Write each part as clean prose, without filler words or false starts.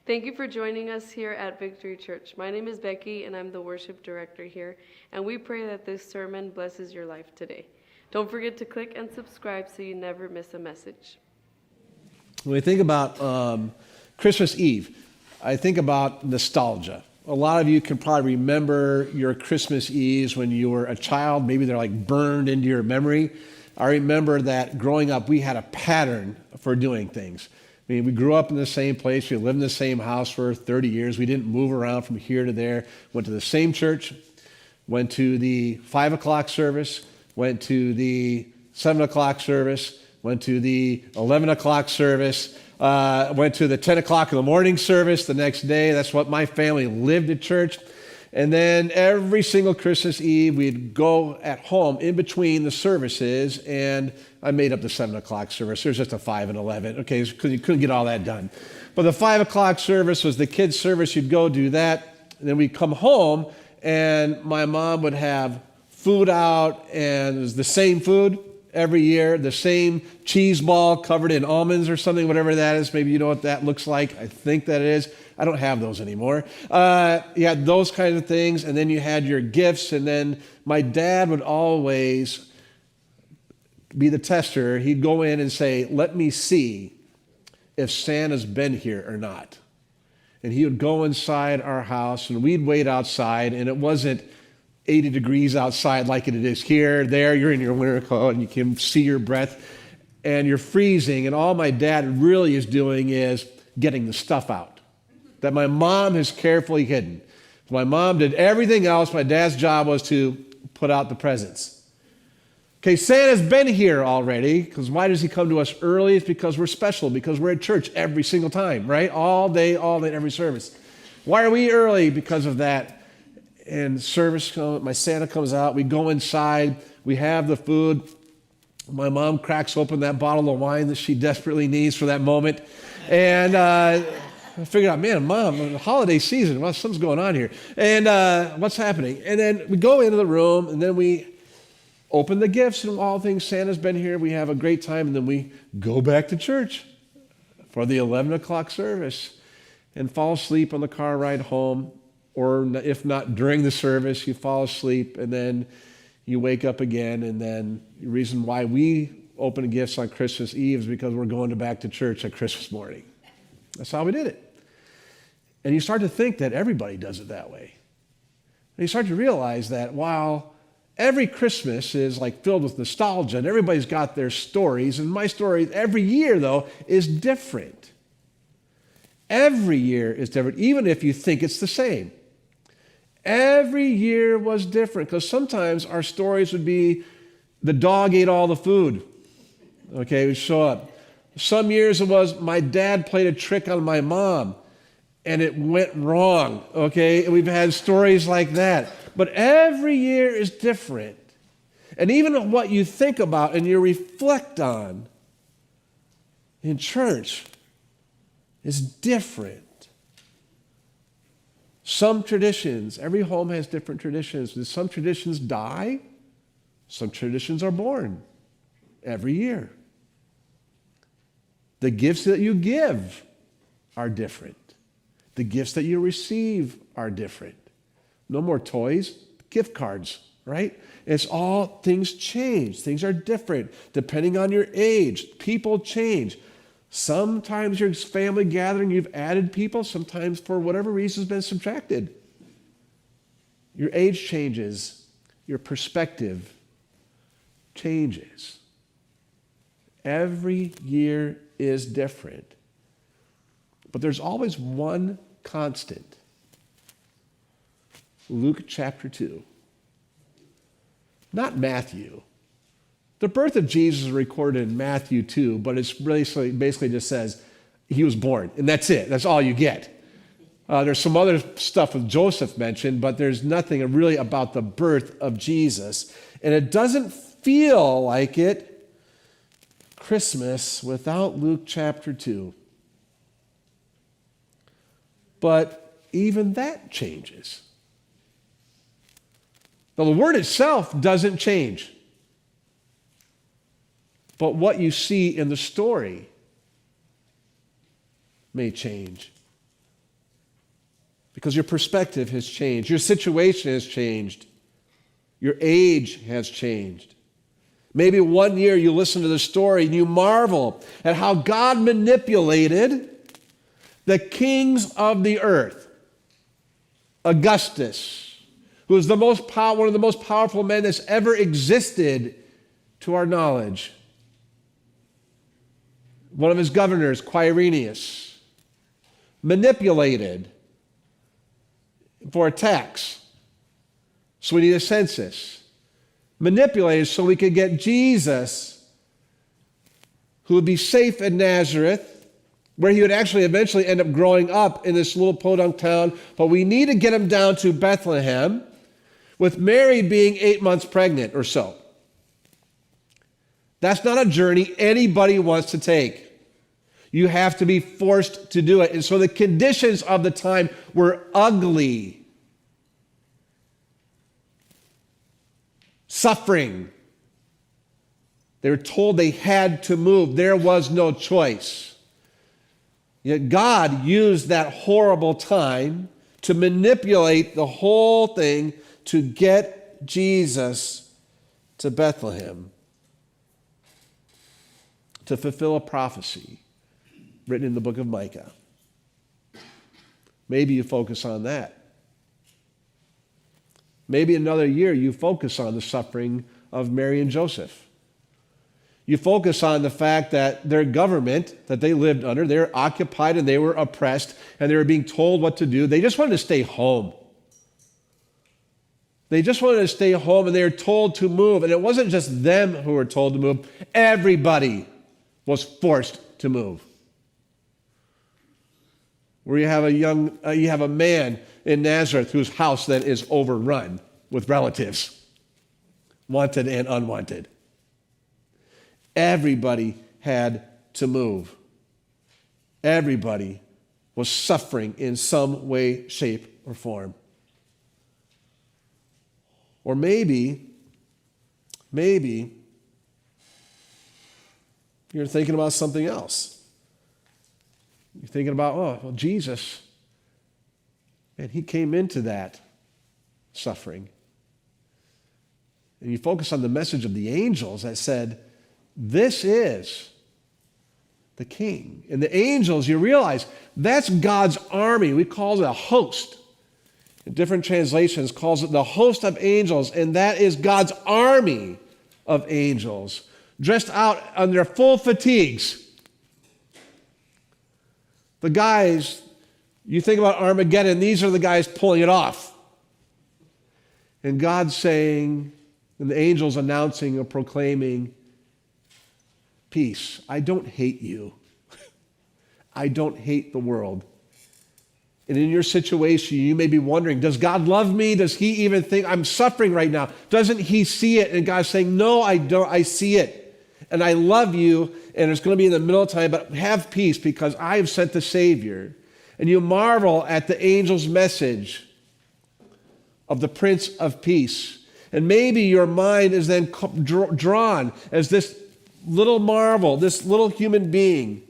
Thank you for joining us here at Victory Church. My name is Becky, and I'm the worship director here, and we pray that this sermon blesses your life today. Don't forget to click and subscribe so you never miss a message. When we think about Christmas Eve, I think about nostalgia. A lot of you can probably remember your Christmas Eves when you were a child. Maybe they're like burned into your memory. I remember that growing up, we had a pattern for doing things. I mean, we grew up in the same place. We lived in the same house for 30 years. We didn't move around from here to there. Went to the same church, went to the 5 o'clock service, went to the 7 o'clock service, went to the 11 o'clock service, went to the 10 o'clock in the morning service the next day. That's what my family lived at church. And then every single Christmas Eve, we'd go at home in between the services, and I made up the 7 o'clock service. There's just a 5 and 11, okay, because you couldn't get all that done. But the 5 o'clock service was the kids' service. You'd go do that, and then we'd come home, and my mom would have food out, and it was the same food every year, the same cheese ball covered in almonds or something, whatever that is. Maybe you know what that looks like. I think that it is. I don't have those anymore. You had those kinds of things, and then you had your gifts, and then my dad would always be the tester. He'd go in and say, let me see if Santa's been here or not. And he would go inside our house, and we'd wait outside, and it wasn't 80 degrees outside like it is here. There, you're in your winter coat, and you can see your breath, and you're freezing, and all my dad really is doing is getting the stuff out that my mom has carefully hidden. My mom did everything else. My dad's job was to put out the presents. Okay, Santa's been here already, because why does he come to us early? It's because we're special, because we're at church every single time, right? All day, every service. Why are we early? Because of that. And service, my Santa comes out, we go inside, we have the food. My mom cracks open that bottle of wine that she desperately needs for that moment. And I figured out, man, Mom, holiday season, well, something's going on here. And what's happening? And then we go into the room, and then we open the gifts and all things. Santa's been here. We have a great time, and then we go back to church for the 11 o'clock service and fall asleep on the car ride home. Or if not during the service, you fall asleep, and then you wake up again. And then the reason why we open gifts on Christmas Eve is because we're going back to church at Christmas morning. That's how we did it. And you start to think that everybody does it that way. And you start to realize that while every Christmas is like filled with nostalgia and everybody's got their stories, and my story every year, though, is different. Every year is different, even if you think it's the same. Every year was different, because sometimes our stories would be the dog ate all the food. Okay, we show up. Some years it was my dad played a trick on my mom and it went wrong, okay? And we've had stories like that. But every year is different. And even what you think about and you reflect on in church is different. Some traditions, every home has different traditions. Some traditions die, some traditions are born every year. The gifts that you give are different. The gifts that you receive are different. No more toys, gift cards, right? It's all, things change. Things are different depending on your age. People change. Sometimes your family gathering, you've added people. Sometimes for whatever reason has been subtracted. Your age changes. Your perspective changes. Every year is different. But there's always one constant. Luke chapter 2. Not Matthew. The birth of Jesus is recorded in Matthew 2, but it's basically just says he was born, and that's it. That's all you get. There's some other stuff with Joseph mentioned, but there's nothing really about the birth of Jesus. And it doesn't feel like it Christmas without Luke chapter 2. But even that changes. Now, the word itself doesn't change. But what you see in the story may change. because your perspective has changed. Your situation has changed. Your age has changed. Maybe one year you listen to the story and you marvel at how God manipulated the kings of the earth. Augustus, who was one of the most powerful men that's ever existed to our knowledge. One of his governors, Quirinius, manipulated for a tax. So we need a census. Manipulated so we could get Jesus, who would be safe in Nazareth, where he would actually eventually end up growing up in this little podunk town. But we need to get him down to Bethlehem, with Mary being 8 months pregnant or so. That's not a journey anybody wants to take. You have to be forced to do it. And so the conditions of the time were ugly. Suffering. They were told they had to move. There was no choice. Yet God used that horrible time to manipulate the whole thing to get Jesus to Bethlehem, to fulfill a prophecy written in the book of Micah. Maybe you focus on that. Maybe another year you focus on the suffering of Mary and Joseph. You focus on the fact that their government that they lived under, they were occupied and they were oppressed and they were being told what to do. They just wanted to stay home. They just wanted to stay home and they were told to move. And it wasn't just them who were told to move. Everybody was forced to move. Where you have a man in Nazareth whose house then is overrun with relatives, wanted and unwanted. Everybody had to move. Everybody was suffering in some way, shape, or form. Or maybe you're thinking about something else. You're thinking about, Jesus, and he came into that suffering. And you focus on the message of the angels that said, this is the king. And the angels, you realize, that's God's army. We call it a host. In different translations calls it the host of angels, and that is God's army of angels, dressed out on their full fatigues. The guys, you think about Armageddon, these are the guys pulling it off. And God's saying, and the angels announcing or proclaiming, peace. I don't hate you. I don't hate the world. And in your situation, you may be wondering, does God love me? Does he even think I'm suffering right now? Doesn't he see it? And God's saying, no, I don't. I see it. And I love you, and it's going to be in the middle of time, but have peace because I have sent the Savior. And you marvel at the angel's message of the Prince of Peace. And maybe your mind is then drawn as this little marvel, this little human being,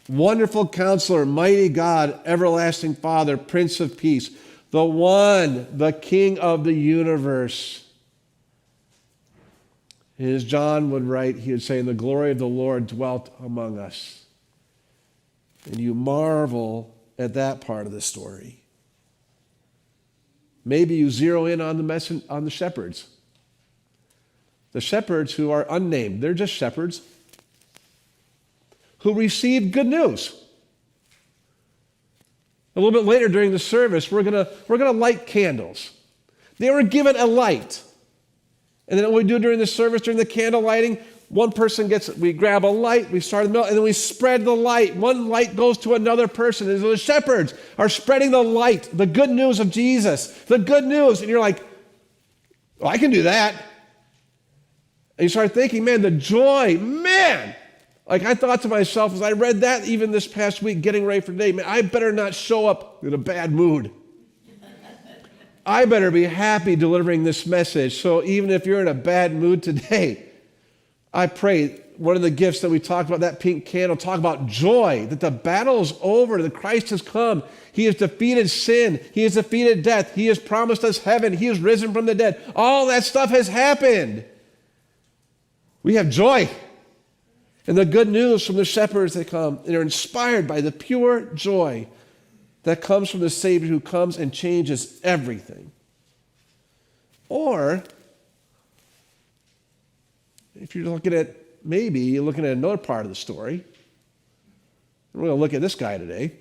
wonderful counselor, mighty God, everlasting Father, Prince of Peace, the one, the King of the universe. And as John would write, he would say, and the glory of the Lord dwelt among us. And you marvel at that part of the story. Maybe you zero in on the shepherds. The shepherds who are unnamed, they're just shepherds who received good news. A little bit later during the service, we're gonna light candles. They were given a light. And then what we do during the service, during the candle lighting, one person we grab a light, we start in the middle, and then we spread the light. One light goes to another person. And so the shepherds are spreading the light, the good news of Jesus, the good news. And you're like, well, I can do that. And you start thinking, man, the joy, man. Like I thought to myself as I read that even this past week, getting ready for today, man, I better not show up in a bad mood. I better be happy delivering this message. So even if you're in a bad mood today, I pray one of the gifts that we talked about, that pink candle, talk about joy, that the battle is over, that Christ has come. He has defeated sin. He has defeated death. He has promised us heaven. He has risen from the dead. All that stuff has happened. We have joy. And the good news from the shepherds that come, and are inspired by the pure joy that comes from the Savior who comes and changes everything. Or, if you're looking at, maybe you're looking at another part of the story, we're going to look at this guy today,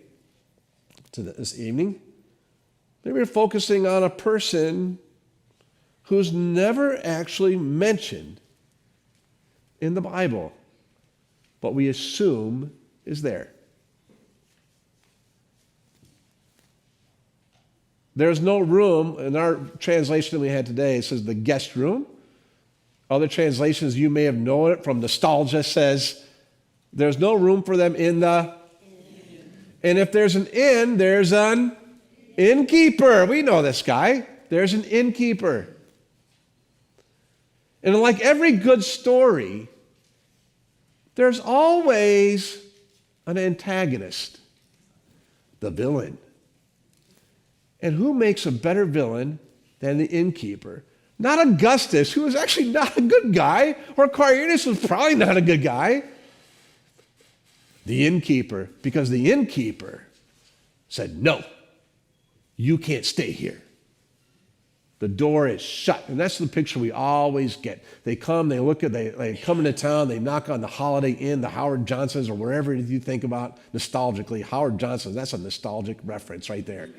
this evening. Maybe you're focusing on a person who's never actually mentioned in the Bible, but we assume is there. There's no room, in our translation we had today, it says the guest room. Other translations, you may have known it from nostalgia, says there's no room for them in the inn. And if there's an inn, there's an innkeeper. We know this guy. There's an innkeeper. And like every good story, there's always an antagonist, the villain. And who makes a better villain than the innkeeper? Not Augustus, who was actually not a good guy, or Quirinius was probably not a good guy. The innkeeper, because the innkeeper said, no, you can't stay here. The door is shut. And that's the picture we always get. They come, they look at, they come into town, they knock on the Holiday Inn, the Howard Johnsons, or wherever you think about nostalgically. Howard Johnson's, that's a nostalgic reference right there,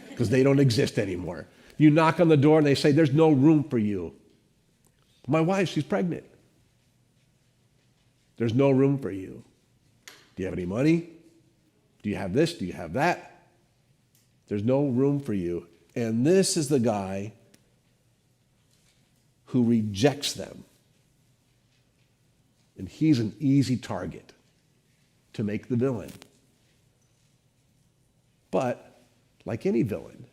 because they don't exist anymore. You knock on the door and they say, there's no room for you. My wife, she's pregnant. There's no room for you. Do you have any money? Do you have this? Do you have that? There's no room for you. And this is the guy who rejects them. And he's an easy target to make the villain. But, like any villain,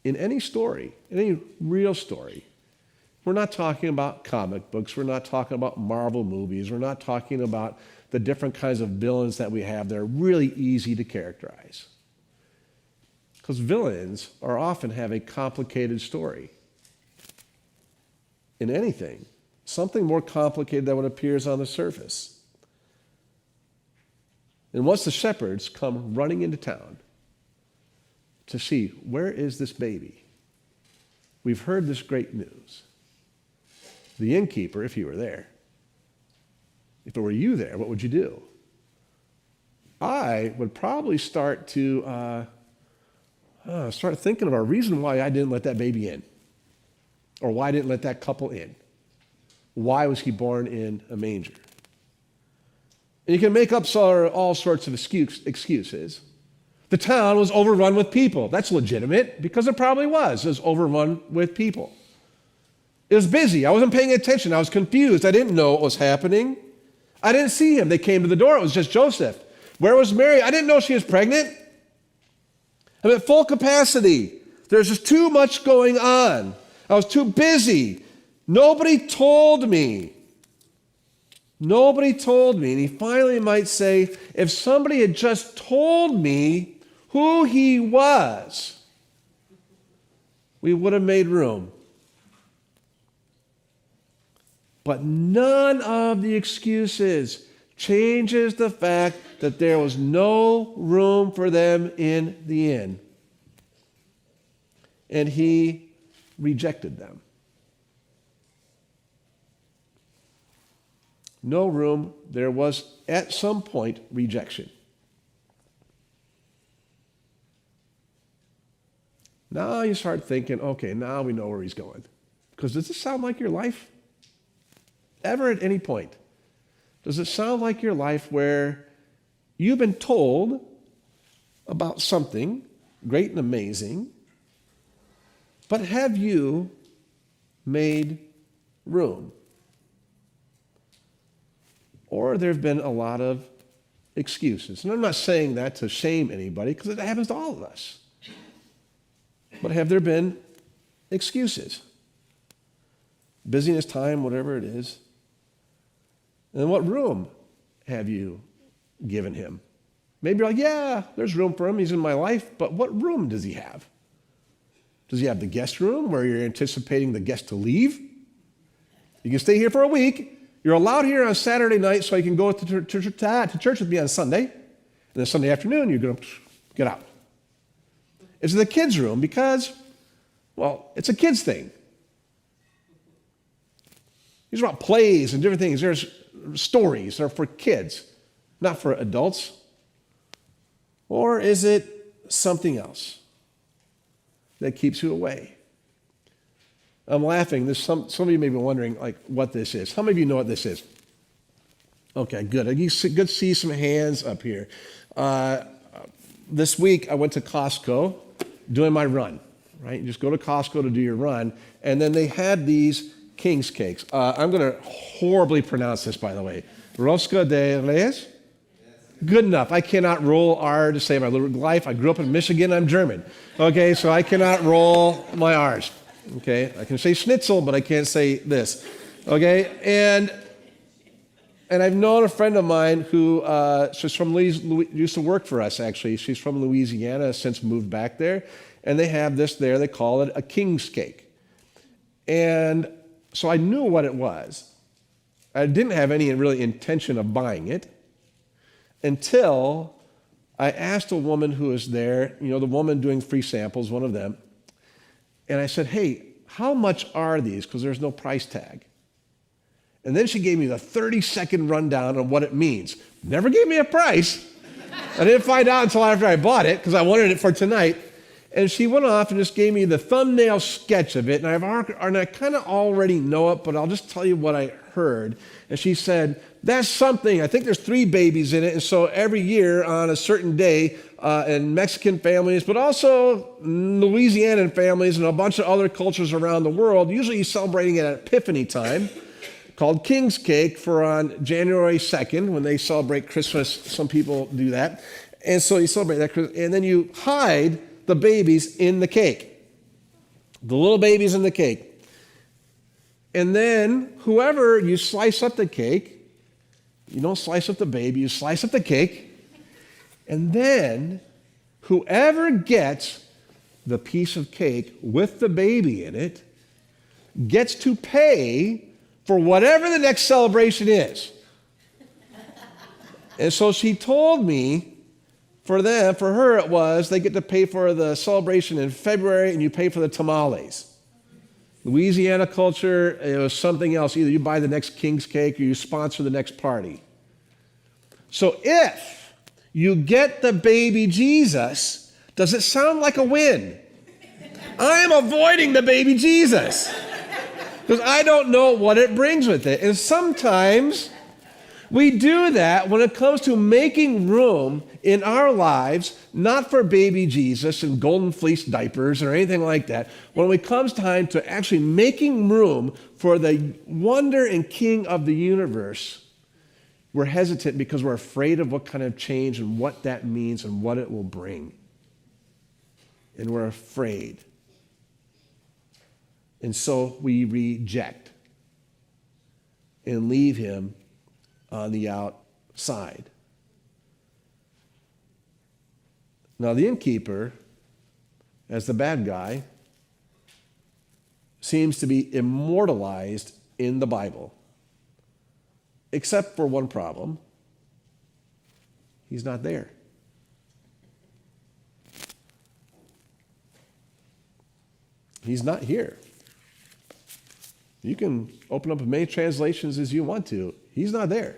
in any story, in any real story, we're not talking about comic books, we're not talking about Marvel movies, we're not talking about the different kinds of villains that we have that are really easy to characterize. Because villains are often have a complicated story. In anything, something more complicated than what appears on the surface. And once the shepherds come running into town to see, where is this baby? We've heard this great news. The innkeeper, if he were there, if it were you there, what would you do? I would probably start thinking of a reason why I didn't let that baby in, or why I didn't let that couple in. Why was he born in a manger? And you can make up all sorts of excuses. The town was overrun with people. That's legitimate, because it probably was. It was overrun with people. It was busy. I wasn't paying attention. I was confused. I didn't know what was happening. I didn't see him. They came to the door. It was just Joseph. Where was Mary? I didn't know she was pregnant. I'm at full capacity. There's just too much going on. I was too busy. Nobody told me. Nobody told me. And he finally might say, if somebody had just told me who he was, we would have made room. But none of the excuses changes the fact that there was no room for them in the inn. And he rejected them. No room. There was, at some point, rejection. Now you start thinking, okay, now we know where he's going. Because does this sound like your life? Ever at any point? Does it sound like your life where you've been told about something great and amazing, but have you made room? Or there have been a lot of excuses. And I'm not saying that to shame anybody, because it happens to all of us. But have there been excuses? Busyness, time, whatever it is. And what room have you given him? Maybe you're like, yeah, there's room for him. He's in my life. But what room does he have? Does he have the guest room where you're anticipating the guest to leave? You can stay here for a week. You're allowed here on Saturday night so you can go to church with me on Sunday. And then Sunday afternoon, you're going to get out. Is it the kids' room? Because, well, it's a kids' thing. These are about plays and different things. There's stories that are for kids, not for adults. Or is it something else that keeps you away? I'm laughing. Some of you may be wondering like what this is. How many of you know what this is? Okay, good. Good to see some hands up here. This week I went to Costco doing my run, right? You just go to Costco to do your run, and then they had these King's cakes. I'm going to horribly pronounce this, by the way. Rosca de Reyes? Good enough. I cannot roll R to save my little life. I grew up in Michigan. I'm German. Okay, so I cannot roll my R's. Okay, I can say schnitzel, but I can't say this. Okay, and I've known a friend of mine who used to work for us, actually. She's from Louisiana, has since moved back there. And they have this there. They call it a King's cake. And so I knew what it was. I didn't have any really intention of buying it until I asked a woman who was there, the woman doing free samples, one of them, and I said, hey, how much are these? Because there's no price tag. And then she gave me the 30-second rundown on what it means. Never gave me a price. I didn't find out until after I bought it because I wanted it for tonight. And she went off and just gave me the thumbnail sketch of it. And I kind of already know it, but I'll just tell you what I heard. And she said, that's something. I think there's 3 babies in it. And so every year on a certain day, in Mexican families, but also Louisianan families and a bunch of other cultures around the world, usually celebrating it at Epiphany time, called King's Cake for on January 2nd, when they celebrate Christmas. Some people do that. And so you celebrate that, and then you hide the babies in the cake. The little babies in the cake. And then whoever you slice up the cake, you don't slice up the baby, you slice up the cake, and then whoever gets the piece of cake with the baby in it gets to pay for whatever the next celebration is. And so she told me, for her it was, they get to pay for the celebration in February and you pay for the tamales. Louisiana culture, it was something else. Either you buy the next King's cake or you sponsor the next party. So if you get the baby Jesus, does it sound like a win? I'm avoiding the baby Jesus because I don't know what it brings with it. And sometimes we do that when it comes to making room in our lives, not for baby Jesus and golden fleece diapers or anything like that. When it comes time to actually making room for the wonder and King of the universe, we're hesitant because we're afraid of what kind of change and what that means and what it will bring. And we're afraid. And so we reject and leave him on the outside. Now, the innkeeper, as the bad guy, seems to be immortalized in the Bible, except for one problem. He's not there. He's not here. You can open up as many translations as you want to. He's not there.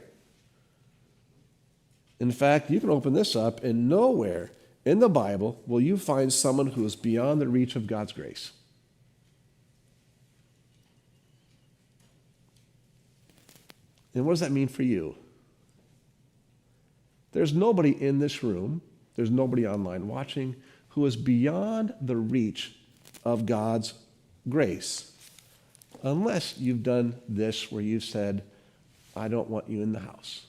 In fact, you can open this up, and nowhere in the Bible will you find someone who is beyond the reach of God's grace. And what does that mean for you? There's nobody in this room, there's nobody online watching, who is beyond the reach of God's grace. Unless you've done this where you've said, I don't want you in the house.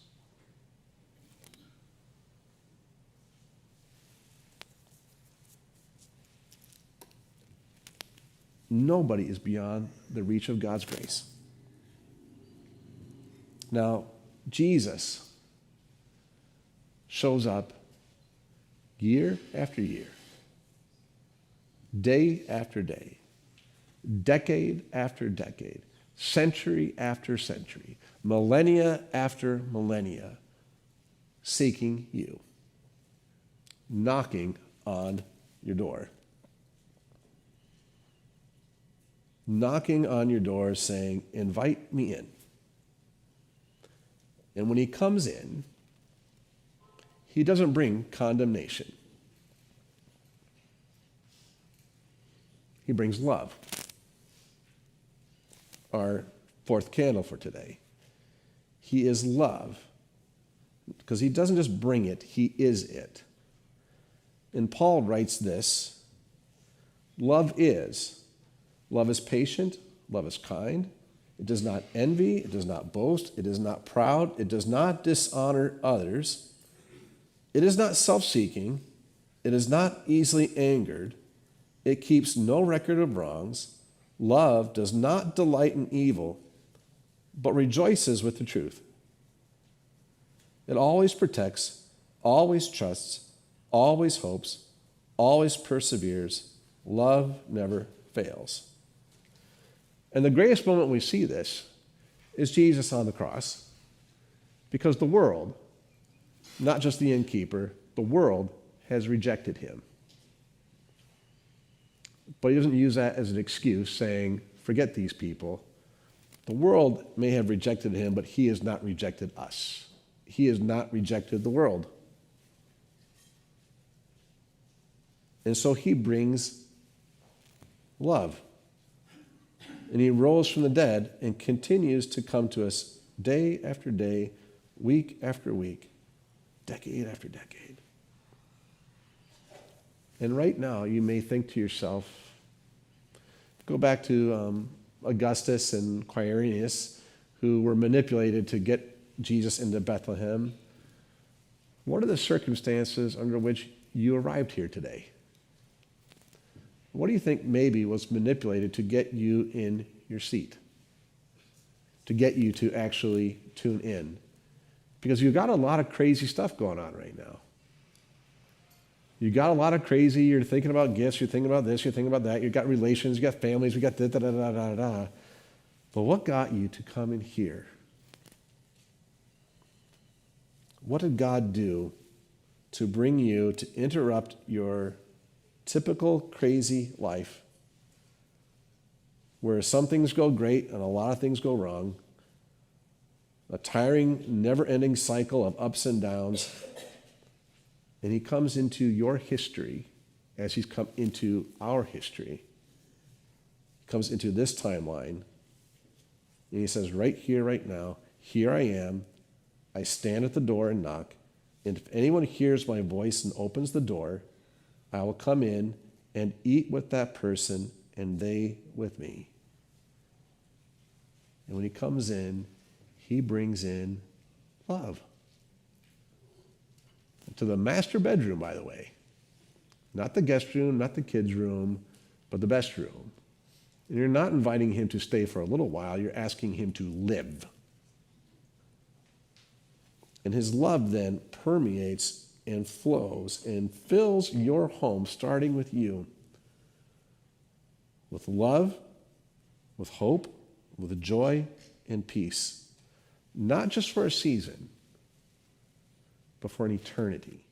Nobody is beyond the reach of God's grace. Now, Jesus shows up year after year, day after day, decade after decade, century after century, millennia after millennia, seeking you, knocking on your door. Knocking on your door saying, invite me in. And when he comes in, he doesn't bring condemnation. He brings love. Our fourth candle for today. He is love. Because he doesn't just bring it, he is it. And Paul writes this, love is patient, love is kind, it does not envy, it does not boast, it is not proud, it does not dishonor others, it is not self-seeking, it is not easily angered, it keeps no record of wrongs, love does not delight in evil, but rejoices with the truth. It always protects, always trusts, always hopes, always perseveres. Love never fails. And the greatest moment we see this is Jesus on the cross, because the world, not just the innkeeper, the world has rejected him. But he doesn't use that as an excuse, saying, forget these people. The world may have rejected him, but he has not rejected us. He has not rejected the world. And so he brings love. And he rose from the dead and continues to come to us day after day, week after week, decade after decade. And right now, you may think to yourself, go back to Augustus and Quirinius, who were manipulated to get Jesus into Bethlehem. What are the circumstances under which you arrived here today? What do you think maybe was manipulated to get you in your seat? To get you to actually tune in? Because you've got a lot of crazy stuff going on right now. You got a lot of crazy, you're thinking about gifts, you're thinking about this, you're thinking about that, you've got relations, you've got families, you've got da-da-da-da-da-da. But what got you to come in here? What did God do to bring you to interrupt your typical crazy life, where some things go great and a lot of things go wrong, a tiring, never-ending cycle of ups and downs, and he comes into your history as he's come into our history. He comes into this timeline, and he says, right here, right now, here I am. I stand at the door and knock, and if anyone hears my voice and opens the door, I will come in and eat with that person and they with me. And when he comes in, he brings in love. To the master bedroom, by the way. Not the guest room, not the kids' room, but the best room. And you're not inviting him to stay for a little while, you're asking him to live. And his love then permeates and flows and fills your home, starting with you, with love, with hope, with joy and peace, not just for a season, but for an eternity.